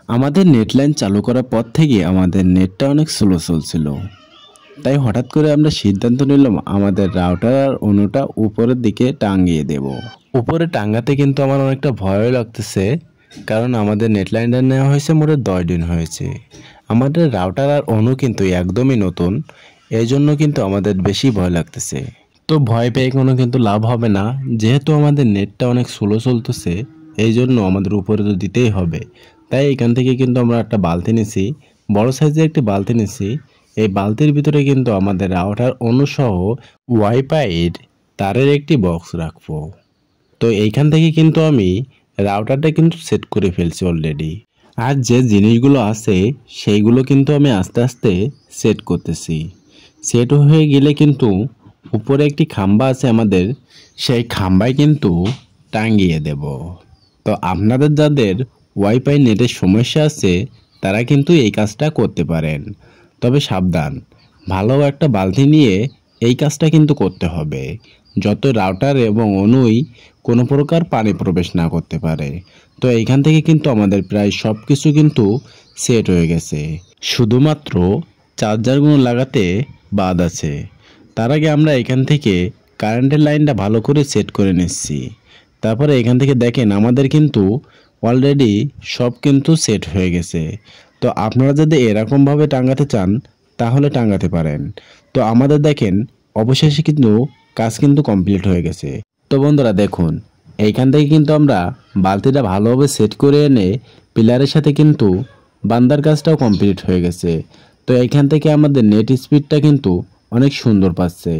আমাদের net line চালু করার পর থেকে আমাদের নেটটা অনেক স্লো চলছিল। তাই হঠাৎ করে আমরা সিদ্ধান্ত নিলাম আমাদের রাউটার আর অন্যটা উপরের দিকে টাঙিয়ে দেব। উপরে টাঙ্গাতে কিন্তু আমার অনেকটা ভয় লাগতেছে, কারণ আমাদের নেট লাইনটা নেওয়া হয়েছে মোটে 10 দিন হয়েছে। আমাদের রাউটার আর অনু কিন্তু একদমই নতুন, এই জন্য কিন্তু আমাদের বেশি ভয় লাগতেছে। তো ভয় পেয়ে কোনো কিন্তু লাভ হবে না, যেহেতু আমাদের নেটটা অনেক স্লো চলতেছে, এই জন্য আমাদের উপরে তো দিতেই হবে। তাই এখান থেকে কিন্তু আমরা একটা বালতি নিছি, বড় সাইজের একটি বালতি নিছি। এই বালতির ভিতরে কিন্তু আমাদের রাউটার অনুসহ ওয়াইফাইয়ের তারের একটি বক্স রাখবো। তো এইখান থেকে কিন্তু আমি রাউটারটা কিন্তু সেট করে ফেলছি অলরেডি। আর যে জিনিসগুলো আছে সেইগুলো কিন্তু আমি আস্তে আস্তে সেট করতেছি। সেট হয়ে গেলে কিন্তু উপরে একটি খাম্বা আছে আমাদের, সেই খাম্বায় কিন্তু টাঙিয়ে দেব। তো আপনাদের যাদের ওয়াইফাই নেটের সমস্যা আছে তারা কিন্তু এই কাজটা করতে পারেন। তবে সাবধান, ভালো একটা বালতি নিয়ে এই কাজটা কিন্তু করতে হবে, যত রাউটার এবং অনুই কোনো প্রকার পানি প্রবেশ না করতে পারে। তো এইখান থেকে কিন্তু আমাদের প্রায় সব কিছু কিন্তু সেট হয়ে গেছে, শুধুমাত্র চার্জারগুলো লাগাতে বাদ আছে। তার আগে আমরা এখান থেকে কারেন্টের লাইনটা ভালো করে সেট করে নিচ্ছি। তারপরে এখান থেকে দেখেন আমাদের কিন্তু অলরেডি সব কিন্তু সেট হয়ে গেছে। তো আপনারা যদি এরকমভাবে টাঙাতে চান তাহলে টাঙাতে পারেন। তো আমাদের দেখেন অবশেষে কিন্তু কাজ কিন্তু কমপ্লিট হয়ে গেছে। তো বন্ধুরা দেখুন, এইখান থেকে কিন্তু আমরা বালতিটা ভালোভাবে সেট করে এনে পিলারের সাথে কিন্তু বান্দার কাজটাও কমপ্লিট হয়ে গেছে। তো এইখান থেকে আমাদের নেট স্পিডটা কিন্তু অনেক সুন্দর পাচ্ছে।